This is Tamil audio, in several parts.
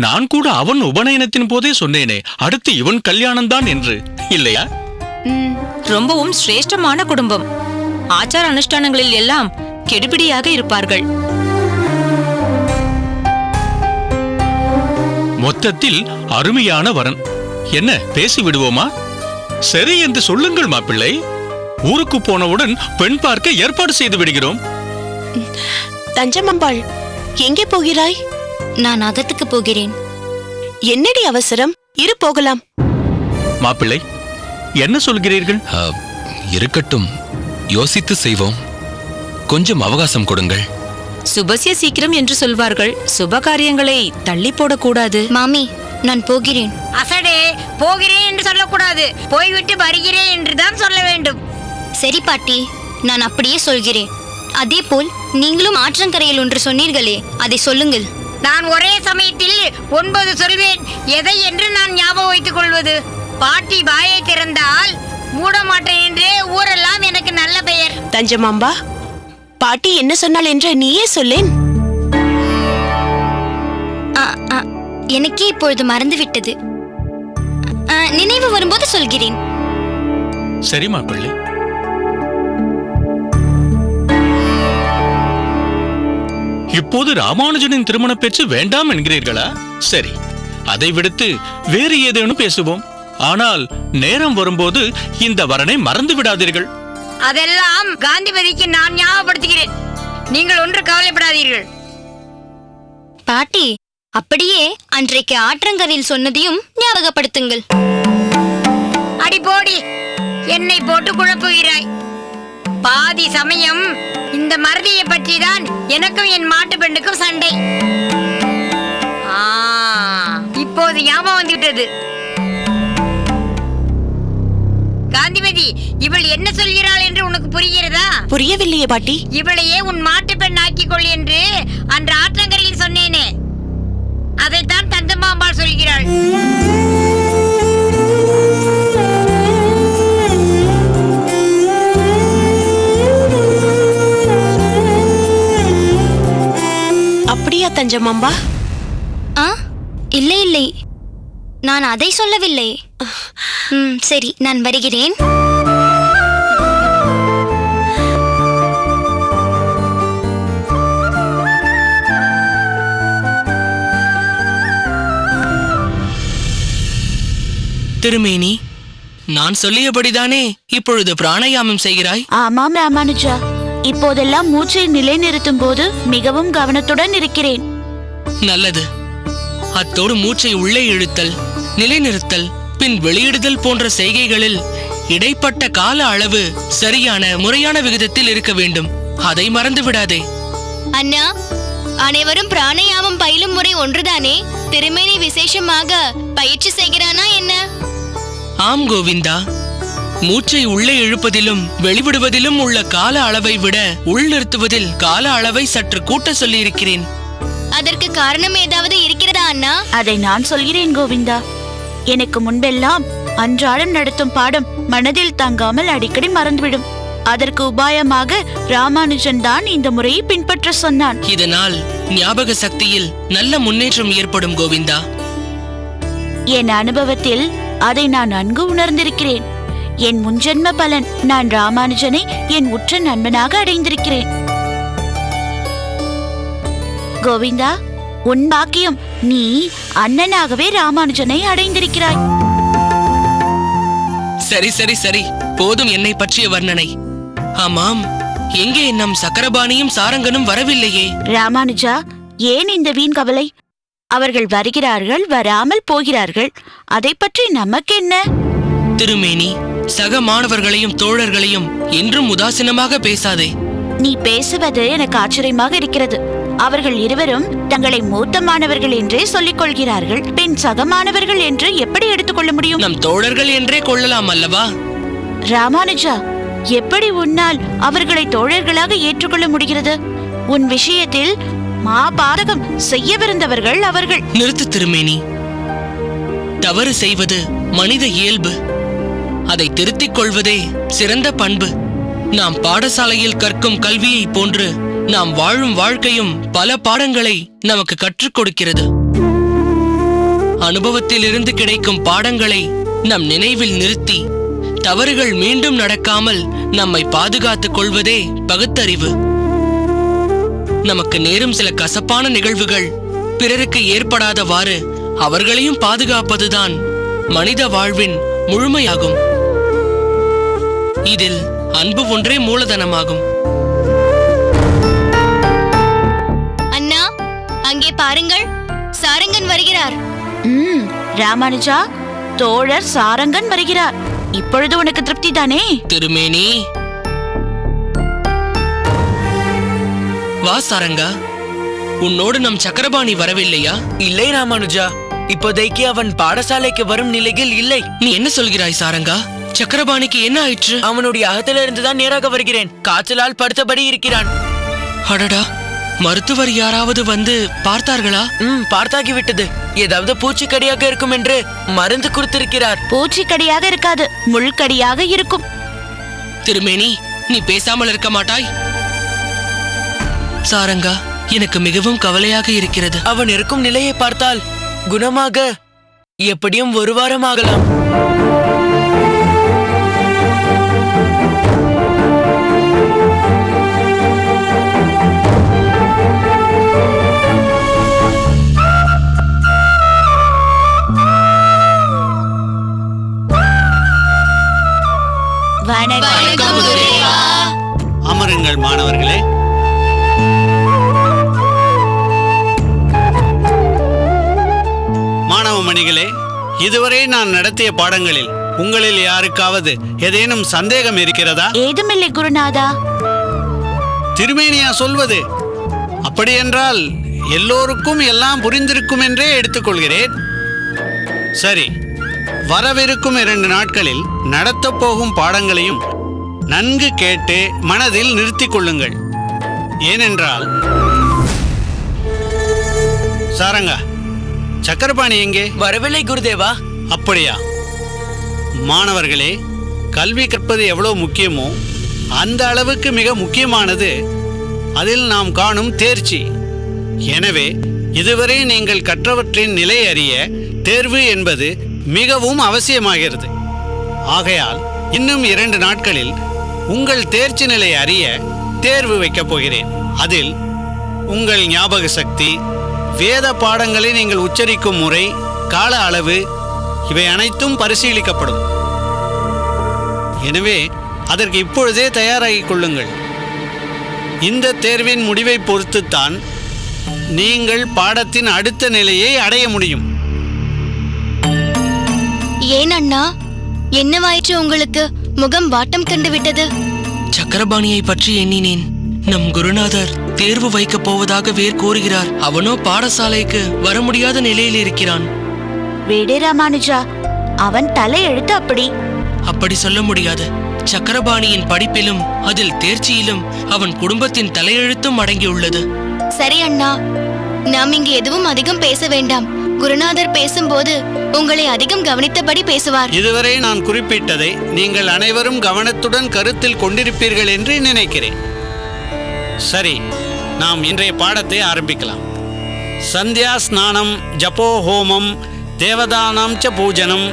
நான் கூட அவன் உபநயனத்தின் போதே சொன்னேனே, அடுத்து இவன் கல்யாணம்தான் என்று, இல்லையா? ரொம்பவும் சிரேஷ்டமான குடும்பம். ஆச்சார அனுஷ்டானங்களில் எல்லாம் கெடுபிடியாக இருப்பார்கள். மொத்தத்தில் அருமையான வரன். என்ன, பேசி விடுவோமா? சரி என்று சொல்லுங்கள் மாப்பிள்ளை. ஊருக்கு போனவுடன் பெண் பார்க்க ஏற்பாடு செய்து விடுகிறோம். தஞ்சமம்பாள், எங்கே போகிறாய்? நான் அகத்துக்கு போகிறேன். என்னடி அவசரம்? இரு, போகலாம். மாப்பிள்ளை, என்ன சொல்கிறீர்கள்? இருக்கட்டும், யோசித்து செய்வோம். கொஞ்சம் அவகாசம் கொடுங்கள். சுபசிய சீக்கிரம் என்று சொல்வார்கள். சுப காரியங்களை தள்ளி போடக்கூடாது. மாமி, நான் போகிறேன். அசடே, போகிறேன் என்று சொல்லக்கூடாது, போய்விட்டு வருகிறேன் என்றுதான் சொல்ல வேண்டும். சரி பாட்டி, நான் அப்படியே சொல்கிறேன். அதே போல் நீங்களும் ஆற்றங்கரையில் ஒன்று சொன்னீர்களே, அதை சொல்லுங்கள். நான் ஒரே சமயத்தில் 9 சொல்வேன். எதை என்று நான் ஞாபகம் வைத்துக் கொள்வது? பாட்டி வாயை திறந்தால் மூட மாட்டேன் என்றே ஊரெல்லாம் எனக்கு நல்ல பெயர். தஞ்சமாம்பா, பாட்டி என்ன சொன்னாள் என்று நீயே சொல்லேன். எனக்கே இப்பொழுது மறந்துவிட்டது. நினைவு வரும்போது சொல்கிறேன். சரி மாப்பிள்ளை. இப்போது ராமானுஜனின் திருமண பேச்சு வேண்டாம் என்கிறீர்களா? சரி, அதை விடுத்து வேறு ஏதேனும் பேசுவோம். ஆனால் நேரம் வரும்போது இந்த வரனை மறந்து விடாதீர்கள். அதெல்லாம் காந்திமதிக்கு நான் ஞாபகப்படுத்துகிறேன். நீங்கள் ஒன்று கவலைப்படாதீர்கள். பாட்டி, அப்படியே அன்றைக்கு ஆற்றங்கரையில் சொன்னதையும் ஞாபகப்படுத்துங்கள். அடி போடி, என்னை போட்டு குழப்புகிறாய். பாதி சமயம் இந்த மறதியை பற்றி தான் எனக்கும் என் மாட்டு பெண்ணுக்கும் சண்டை. இப்போது ஞாபகம் வந்துவிட்டது. காந்திமதி, இவள் என்ன சொல்கிறாள் என்று உனக்கு புரிகிறதா? புரியவில்லையே பாட்டி. இவளையே உன் மாட்டு பெண் ஆக்கிக்கொள் என்று அன்று ஆற்றங்கரையில் சொன்னேனே, அதைத்தான் தஞ்சமாம்பாள் சொல்கிறாள். அப்படியா தஞ்சமாம்பா? இல்லை இல்லை, நான் அதை சொல்லவில்லை. சரி, நான் வருகிறேன். திருமேனி, நான் சொல்லியபடிதானே இப்பொழுது பிராணாயாமம் செய்கிறாய்? ஆமாம் ராமானுஜா, இப்போதெல்லாம் மூச்சை நிலைநிறுத்தும் போது மிகவும் கவனத்துடன் இருக்கிறேன். நல்லது. அத்தோடு மூச்சை உள்ளே இழுத்தல், நிலைநிறுத்தல், பின் வெளியிடுதல் போன்ற செய்கைகளில் இடைப்பட்ட கால அளவு சரியான முறையான விகிதத்தில் இருக்க வேண்டும். அதை மறந்து விடாதே. அண்ணா, அனைவரும் பிராணாயாமம் பயிலும் முறை ஒன்றுதானே? திருமேனி விசேஷமாக பயிற்சி செய்கிறானா என்ன? ஆம் கோவிந்தா, மூச்சை உள்ளே இழுப்பதிலும் வெளிவிடுவதிலும் உள்ள கால அளவை விட உள்நிறுத்துவதில் கால அளவை சற்று கூட்ட சொல்லி இருக்கிறேன். அதற்கு காரணம் ஏதாவது இருக்கிறதா அண்ணா? அதை நான் சொல்கிறேன் கோவிந்தா. எனக்கு முன்பெல்லாம் அன்றாடம் நடத்தும் பாடம் மனதில் தங்காமல் அடிக்கடி மறந்துவிடும். அதற்கு உபாயமாக ராமானுஜன் தான் இந்த முறையை பின்பற்ற சொன்னான். இதனால் ஞாபக சக்தியில் நல்ல முன்னேற்றம் ஏற்படும் கோவிந்தா. என் அனுபவத்தில் அதை நான் நன்கு உணர்ந்திருக்கிறேன். என் முன்ஜென்ம பலன், நான் ராமானுஜனை என் உற்ற நண்பனாக அடைந்திருக்கிறேன். கோவிந்தா, உன் பாக்கியம், நீ அண்ணனாகவே ராமானுஜனை அடைந்திருக்கிறாய். சரி சரி சரி, போதும் என்னை பற்றிய வர்ணனை. ஆமாம், எங்கே நம் சக்கரபாணியும் சாரங்கனும் வரவில்லையே? ராமானுஜா, ஏன் இந்த வீண் கவலை? அவர்கள் வருகிறார்கள், வராமல் போகிறார்கள். அதை பற்றி நமக்கு என்ன? திருமேனி, சக மாணவர்களையும் தோழர்களையும் என்றும் உதாசீனமாக பேசாதே. நீ பேசுவது எனக்கு ஆச்சரியமாக இருக்கிறது. அவர்கள் இருவரும் தங்களை மூத்த மாணவர்கள் என்றே சொல்லிக் கொள்கிறார்கள். பின் சக மாணவர்கள் என்று எப்படி எடுத்துக்கொள்ள முடியும்? நம் தோழர்கள் என்றே கொள்ளலாம் அல்லவா? ராமானுஜா, எப்படி உன்னால் அவர்களை தோழர்களாக ஏற்றுக்கொள்ள முடிகிறது? உன் விஷயத்தில் மாபாதகம் செய்யவிருந்தவர்கள் அவர்கள். நிறுத்து திருமேனி. தவறு செய்வது மனித இயல்பு. அதை திருத்திக் கொள்வதே சிறந்த பண்பு. நாம் பாடசாலையில் கற்கும் கல்வியை போன்று நாம் வாழும் வாழ்க்கையும் பல பாடங்களை நமக்கு கற்றுக் கொடுக்கிறது. அனுபவத்திலிருந்து கிடைக்கும் பாடங்களை நம் நினைவில் நிறுத்தி தவறுகள் மீண்டும் நடக்காமல் நம்மை பாதுகாத்துக் கொள்வதே பகுத்தறிவு. நமக்கு நேரும் சில கசப்பான நிகழ்வுகள் பிறருக்கு ஏற்படாதவாறு அவர்களையும் பாதுகாப்பதுதான் மனித வாழ்வின் முழுமையாகும். இதில் அன்பு ஒன்றே மூலதனமாகும். அண்ணா, அங்கே பாருங்கள், சாரங்கன் வருகிறார். ராமானுஜா, தோழர் சாரங்கன் வருகிறார். இப்பொழுது உனக்கு திருப்தி தானே? திருமேனி, வா சாரங்கா. உன்னோடு நம் சக்கரபாணி வரவில்லையா? இல்லை ராமானுஜா, இப்போதைக்கு அவன் பாடசாலைக்கு வரும் நிலையில் இல்லை. நீ என்ன சொல்கிறாய் சாரங்கா? சக்கரபாணிக்கு என்ன ஆயிற்று? அவனுடைய அகத்திலிருந்துதான் நேராக வருகிறேன். காய்ச்சலால் படுத்தபடி இருக்கிறான். அடடா, மருத்துவர் யாராவது வந்து பார்த்தார்களா? பார்த்தாகிவிட்டது. ஏதாவது பூச்சிக்கடியாக இருக்கும் என்று மருந்து கொடுத்திருக்கிறார். பூச்சிக்கடியாக இருக்காது, முள்கடியாக இருக்கும். திருமேனி, நீ பேசாமல் இருக்க மாட்டாய்? சாரங்கா, எனக்கு மிகவும் கவலையாக இருக்கிறது. அவன் இருக்கும் நிலையை பார்த்தால் குணமாக எப்படியும் ஒரு வாரம் ஆகலாம். அமருங்கள் மாணவர்களே. மாணவ மணிகளே, இதுவரை நான் நடத்திய பாடங்களில் உங்களில் யாருக்காவது ஏதேனும் சந்தேகம் இருக்கிறதா? ஏதுமில்லை குருநாதா. திருமேனியா சொல்வது? அப்படியென்றால் எல்லோருக்கும் எல்லாம் புரிந்திருக்கும் என்றே எடுத்துக்கொள்கிறேன். சரி, வரவிருக்கும் 2 நாட்களில் நடத்தப் போகும் பாடங்களையும் நன்கு கேட்டு மனதில் நிறுத்திக் கொள்ளுங்கள். ஏனென்றால் சாரங்கா, சக்கரபாணி எங்கே? வரவில்லை குருதேவா. அப்படியா? மாணவர்களே, கல்வி கற்பது எவ்வளவு முக்கியமோ அந்த அளவுக்கு மிக முக்கியமானது அதில் நாம் காணும் தேர்ச்சி. எனவே இதுவரை நீங்கள் கற்றவற்றின் நிலை அறிய தேர்வு என்பது மிகவும் அவசியமாகிறது. ஆகையால் இன்னும் 2 நாட்களில் உங்கள் தேர்ச்சி நிலை அறிய தேர்வு வைக்கப் போகிறேன். அதில் உங்கள் ஞாபக சக்தி, வேத பாடங்களை நீங்கள் உச்சரிக்கும் முறை, கால அளவு இவை அனைத்தும் பரிசீலிக்கப்படும். எனவே அதற்கு இப்பொழுதே தயாராகிக் கொள்ளுங்கள். இந்த தேர்வின் முடிவை பொறுத்துத்தான் நீங்கள் பாடத்தின் அடுத்த நிலையை அடைய முடியும். ஏன் அண்ணா, என்னவாயிற்று உங்களுக்கு? முகம் வாட்டம் கண்டு விட்டது. சக்கரபாணியை பற்றி எண்ணினேன். நம் குருநாதர் தேர்வு வைக்கப் போவதாக வேர் கூறுகிறார். அவனோ பாடசாலைக்கு வர முடியாத நிலையில் இருக்கிறான். வேடே ராமானுஜா, அவன் தலை எழுத்து அப்படி. அப்படி சொல்ல முடியாது. சக்கரபாணியின் படிப்பிலும் அதில் தேர்ச்சியிலும் அவன் குடும்பத்தின் தலையெழுத்தும் அடங்கியுள்ளது. சரி அண்ணா, நாம் இங்கு எதுவும் அதிகம் பேச வேண்டாம். குருநாதர் பேசும்போது உங்களை அதிகம் கவனித்தபடி பேசுவார். இதுவரை நான் குறிப்பிட்டதை நீங்கள் அனைவரும் கவனத்துடன் கருத்தில் கொண்டிருப்பீர்கள் என்று நினைக்கிறேன். சரி, நாம் இன்றைய பாடத்தை ஆரம்பிக்கலாம். சந்தியா ஸ்நானம், ஜபோ ஹோமம், தேவதானாம் ச பூஜனம்,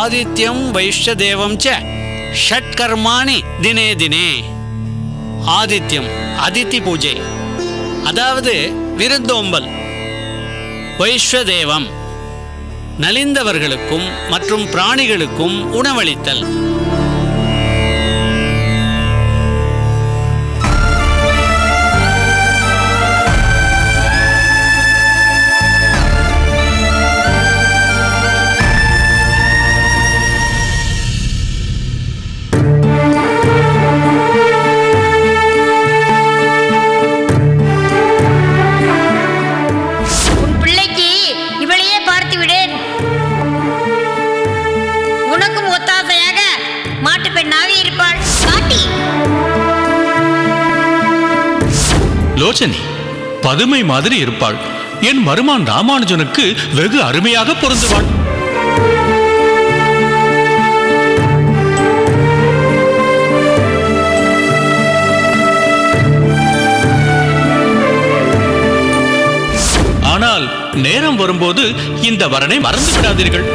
ஆதித்யம் வைஷ்ய தேவம் ச ஷட்கர்மாணி தினே தினே. ஆதித்யம், அதித்தி பூஜை, அதாவது விருந்தோம்பல். வைஸ்வதேவம், நலிந்தவர்களுக்கும் மற்றும் பிராணிகளுக்கும் உணவளித்தல். லோச்சனி பதுமை மாதிரி இருப்பாள். என் மருமான் ராமானுஜனுக்கு வெகு அருமையாக பொருந்துவாள். ஆனால் நேரம் வரும்போது இந்த வரனை மறந்து விடாதீர்கள்.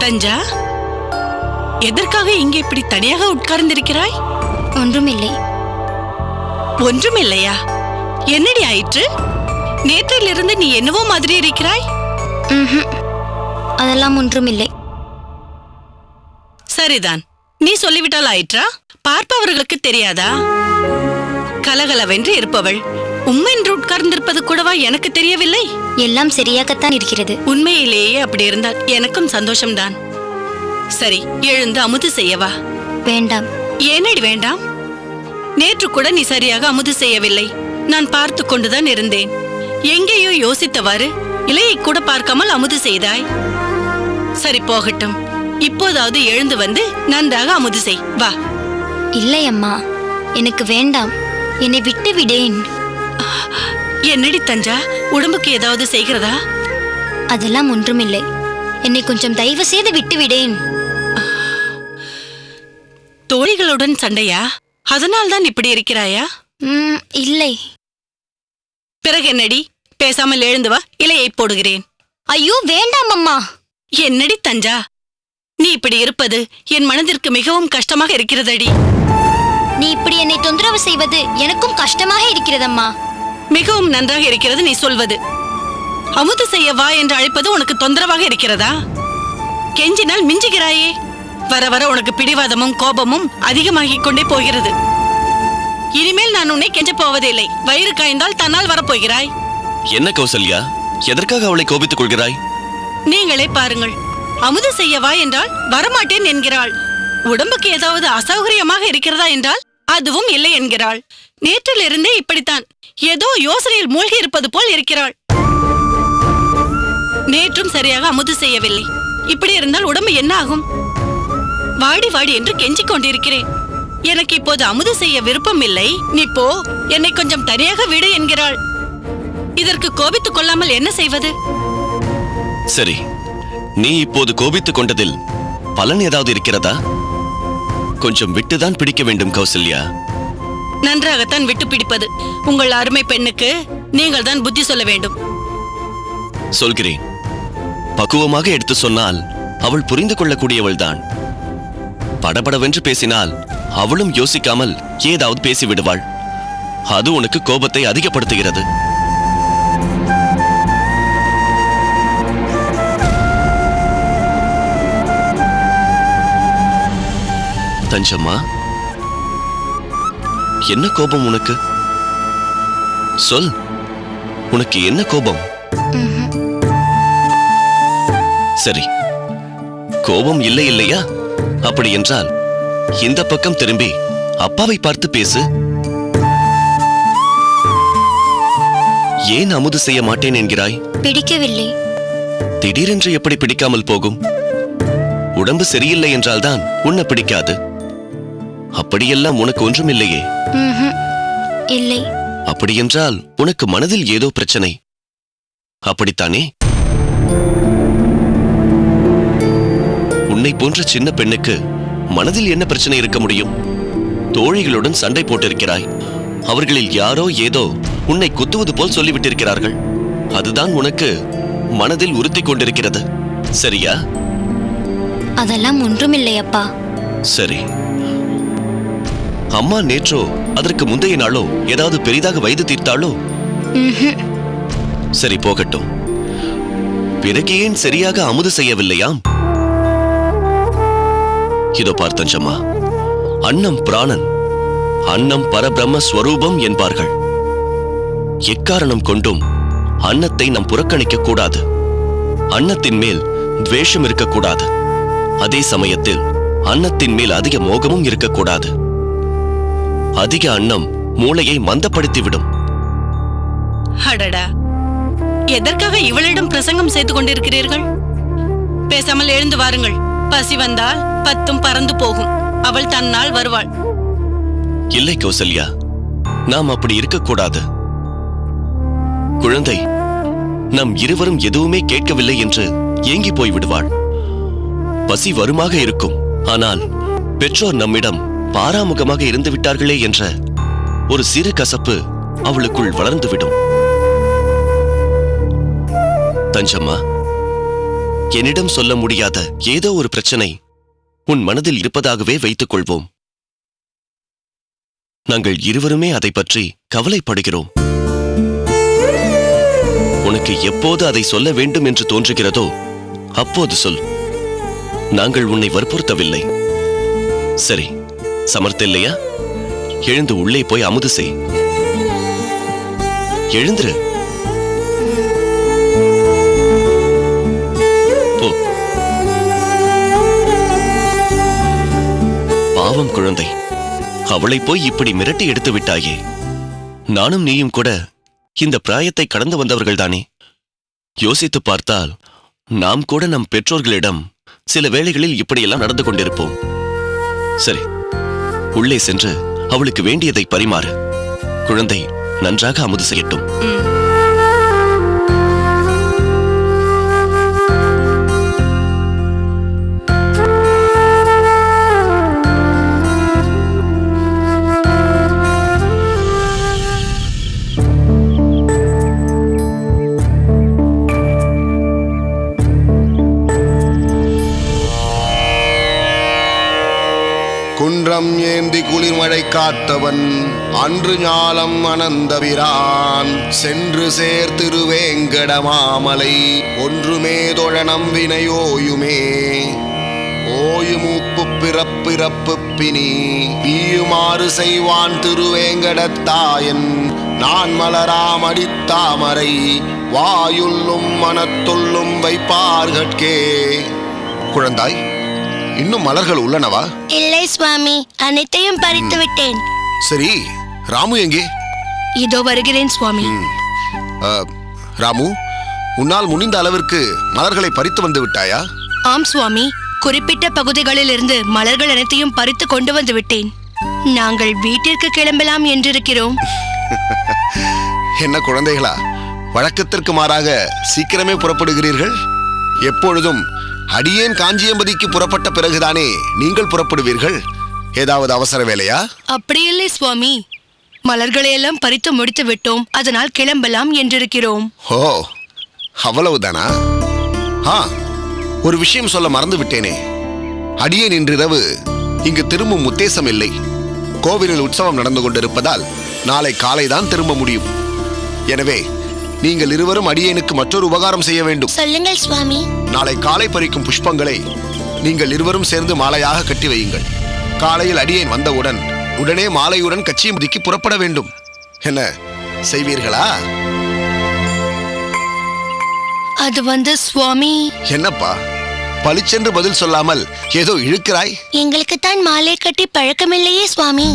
தஞ்சா, எதற்காக இங்கே இப்படி தனியாக உட்கார்ந்திருக்கிறாய்? ஒன்றுமில்லை. ஒன்றுமில்லையா? என்னடி ஆயிற்று? நேற்றிலிருந்து நீ என்னவோ மாதிரி இருக்கிறாய். அதெல்லாம் ஒன்றுமில்லை. சரிதான், நீ சொல்லிவிட்டால் ஆயிற்றா? பார்ப்பவர்களுக்கு தெரியாதா? கலகலவென்று இருப்பவள் உம்மென்று உட்கார்ந்திருப்பது கூடவா எனக்கு தெரியவில்லை? எல்லாம் சரியாகத்தான் இருக்கிறது. உண்மையிலேயே அப்படி இருந்தால் எனக்கும் சந்தோஷம்தான். சரி, எழுந்து அமுது செய்யவா? வேண்டாம். ஏனடி வேண்டாம்? நேற்று கூட நீ சரியாக அமுது செய்யவில்லை. நான் பார்த்து கொண்டுதான் இருந்தேன். எங்கேயோ யோசித்தவாறு இலையை கூட பார்க்காமல் அமுது செய்தாய். சரி, போகட்டும். இப்போதாவது எழுந்து வந்து நன்றாக அமுது செய். வா. இல்லை அம்மா, எனக்கு வேண்டாம். என்னை விட்டு விடேன். என்னடி தஞ்சா, உடம்புக்கு ஏதாவது செய்கிறதா? அதெல்லாம் ஒன்றுமில்லை. என்னை கொஞ்சம் தயவு செய்து விட்டு விடேன். தோழிகளுடன் சண்டையா? அதனால்தான் இப்படி இருக்கிறாயா? இல்லை. பிறகு என்னடி? பேசாமல் எழுந்து வா, இலையை போடுகிறேன். ஐயோ, வேண்டாம் அம்மா. என்னடி தஞ்சா, நீ இப்படி இருப்பது என் மனதிற்கு மிகவும் கஷ்டமாக இருக்கிறதடி. நீ இப்படி என்னை தொந்தரவு செய்வது எனக்கும் கஷ்டமாக இருக்கிறதம்மா. மிகவும் நன்றாக இருக்கிறது நீ சொல்வது. அமுது செய்ய வா என்று அழைப்பது உனக்கு தொந்தரவாக இருக்கிறதா? கெஞ்சினால் மிஞ்சுகிறாயே. வர வர உனக்கு பிடிவாதமும் கோபமும் அதிகமாகிக் கொண்டே போகிறது. இனிமேல் நான் உன்னை கெஞ்ச போவதில்லை. வயிறு காய்ந்தால் தன்னால் வரப்போகிறாய். என்ன கௌசல்யா, எதற்காக அவளை கோபித்துக் கொள்கிறாய்? நீங்களே பாருங்கள். அமுது செய்ய வா என்றால் வரமாட்டேன் என்கிறாள். உடம்புக்கு ஏதாவது அசௌகரியமாக இருக்கிறதா என்றால் அதுவும் இல்லை என்கிறாள். நேற்றிலிருந்தே இப்படித்தான். ஏதோ யோசனையில் மூழ்கி இருப்பது போல் இருக்கிறாள். நேற்றும் சரியாக அமுது செய்யவில்லை. இப்படி இருந்தால் உடம்பு என்ன ஆகும்? வாடி வாடி என்று கெஞ்சிக் கொண்டிருக்கிறேன். எனக்கு இப்போது அமுது செய்ய விருப்பம் இல்லை. நீ போ, என்னை கொஞ்சம் தனியாக விடு என்கிறாள். இதற்கு கோபித்துக் கொள்ளாமல் என்ன செய்வது? சரி, நீ இப்போது கோபித்துக் கொண்டதில் பலன் ஏதாவது இருக்கிறதா? கொஞ்சம் விட்டுதான் பிடிக்க வேண்டும் கௌசல்யா. நன்றாகத்தான் விட்டு பிடிப்பது. உங்கள் அருமை பெண்ணுக்கு நீங்கள் தான் புத்தி சொல்ல வேண்டும். சொல்கிறேன். பக்குவமாக எடுத்து சொன்னால் அவள் புரிந்து கொள்ளக்கூடியவள்தான். படபடவென்று பேசினால் அவளும் யோசிக்காமல் ஏதாவது பேசிவிடுவாள். அது உனக்கு கோபத்தை அதிகப்படுத்துகிறது. தஞ்சம்மா, என்ன கோபம் உனக்கு? சொல், உனக்கு என்ன கோபம்? சரி, கோபம் இல்லை இல்லையா? அப்படி என்றால் இந்த பக்கம் திரும்பி அப்பாவை பார்த்து பேசு. ஏன் அமுது செய்ய மாட்டேன் என்கிறாய்? பிடிக்கவில்லை. திடீரென்று எப்படி பிடிக்காமல் போகும்? உடம்பு சரியில்லை என்றால்தான் உன்னை பிடிக்காது. அப்படியெல்லாம் உனக்கு ஒன்றுமில்லையே. இல்லை. அப்படியென்றால் உனக்கு மனதில் ஏதோ பிரச்சனை, அப்படித்தானே? உன்னை போன்ற சின்ன பெண்ணுக்கு மனதில் என்ன பிரச்சனை இருக்க முடியும்? தோழிகளுடன் சண்டை போட்டிருக்கிறாய். அவர்களில் யாரோ ஏதோ உன்னை குத்துவது போல் சொல்லிவிட்டிருக்கிறார்கள். அதுதான் உனக்கு மனதில் உறுத்திக் கொண்டிருக்கிறது, சரியா? அதெல்லாம் ஒன்றுமில்லை அப்பா. சரி, அம்மா நேற்றோ அதற்கு முந்தைய நாளோ ஏதாவது பெரிதாக வைத்து தீர்த்தாளோ? சரி, போகட்டும். பிறகு ஏன் சரியாக அமுது செய்யவில்லையாம்? இதோ பார்த்தஞ்சம்மா, அன்னம் பிராணன், அன்னம் பரபிரம்ம ஸ்வரூபம் என்பார்கள். எக்காரணம் கொண்டும் அன்னத்தை நாம் புறக்கணிக்க கூடாது. அன்னத்தின் மேல் துவேஷம் இருக்கக்கூடாது. அதே சமயத்தில் அன்னத்தின் மேல் அதிக மோகமும் இருக்கக்கூடாது. அதிக அன்னம் மூளையை மந்தப்படுத்திவிடும். அடடா, எதற்காக இவளிடம் பிரசங்கம் செய்து கொண்டிருக்கிறீர்கள்? பேசாமல் எழுந்து வாருங்கள். பசி வந்தால் 10 பறந்து போகும். அவள் தன்னால் வருவாள். இல்லை கௌசல்யா, நாம் அப்படி இருக்கக்கூடாது. குழந்தை நம் இருவரும் எதுவுமே கேட்கவில்லை என்று ஏங்கி போய் விடுவாள். பசி வருமாக இருக்கும், ஆனால் பெற்றோர் நம்மிடம் பாராமுகமாக இருந்து விட்டார்களே என்ற ஒரு சிறு கசப்பு அவளுக்குள் வளர்ந்துவிடும். தஞ்சம்மா, என்னிடம் சொல்ல முடியாத ஏதோ ஒரு பிரச்சனை உன் மனதில் இருப்பதாகவே வைத்துக் கொள்வோம். நாங்கள் இருவருமே அதை பற்றி கவலைப்படுகிறோம். உனக்கு எப்போது அதை சொல்ல வேண்டும் என்று தோன்றுகிறதோ அப்போது சொல். நாங்கள் உன்னை வற்புறுத்தவில்லை. சரி, சமர்த்தில்லையா? எழுந்து உள்ளே போய் அமுது செய். எழுந்துரு. போ. பாவம் குழந்தை, அவளை போய் இப்படி மிரட்டி எடுத்து விட்டாயே. நானும் நீயும் கூட இந்த பிராயத்தை கடந்து வந்தவர்கள்தானே. யோசித்து பார்த்தால் நாம் கூட நம் பெற்றோர்களிடம் சில வேளைகளில் இப்படியெல்லாம் நடந்து கொண்டிருப்போம். சரி, உள்ளே சென்று அவளுக்கு வேண்டியதை பரிமாறு. குழந்தை நன்றாக அமுது செய்யட்டும். குன்றம் ஏந்தி குளிர்மழை காத்தவன் அன்று ஞாலம் அனந்தபிரான் சென்று சேர் திருவேங்கடமாமலை ஒன்றுமே தொழனம் வினையோயுமே ஓயுமூப்பு பிறப்பிறப்பு பிணி பீயுமாறு செய்வான் திருவேங்கடத்தாயன் நான் மலராம் அடித்தாமரை வாயுள்ளும் மனத்துள்ளும் வைப்பார்கட்கே. குழந்தாய், இன்னும் மலர்கள் உள்ளனவா? இல்லை சுவாமி, அனைத்தையும் பறித்து விட்டேன். சரி, ராமு எங்கே? இதோ வருகிறேன் சுவாமி. ராமு, உன்னால் முடிந்த அளவிற்கு மலர்களை பறித்து வந்து விட்டாயா? ஆம் சுவாமி, குறிப்பிட்ட பகுதிகளில் இருந்து மலர்கள் அனைத்தையும் பறித்து கொண்டு வந்து விட்டேன். நாங்கள் வீட்டிற்கு கிளம்பலாம் என்றிருக்கிறோம். என்ன குழந்தைகளா, வழக்கத்திற்கு மாறாக சீக்கிரமே புறப்படுகிறீர்கள்? எப்பொழுதும் அடியேன் காஞ்சியம்பதிக்கு புறப்பட்ட பிறகுதானே நீங்கள் புறப்படுவீர்கள். ஏதாவது அவசர வேலையா? அப்படியில்லை சுவாமி, மலர்களையெல்லாம் பறித்து முடித்து விட்டோம், அதனால் கிளம்பலாம் என்றிருக்கிறோம். ஓ, அவ்வளவுதானா? ஒரு விஷயம் சொல்ல மறந்து விட்டேனே. அடியேன் இன்றிரவு இங்கு திரும்பும் உத்தேசம் இல்லை. கோவிலில் உற்சவம் நடந்து கொண்டிருப்பதால் நாளை காலைதான் திரும்ப முடியும். எனவே நீங்கள் இருவரும் அடியேனுக்கு மற்றொரு உபகாரம் செய்ய வேண்டும். சொல்லுங்கள் சுவாமி. நாளை காலை பறிக்கும் புஷ்பங்களை நீங்கள் இருவரும் சேர்ந்து மாலையாக கட்டி வையுங்கள். காலையில் அடியேன் வந்தவுடன் உடனே மாலையுடன் கச்சியம்பதிக்கு புறப்பட வேண்டும். என்ன செய்வீர்களா? அது சுவாமி. என்னப்பா பளிச்சென்று பதில் சொல்லாமல் ஏதோ இழுக்கிறாய்? எங்களுக்கு தான் மாலை கட்டி பழக்கமில்லையே சுவாமி.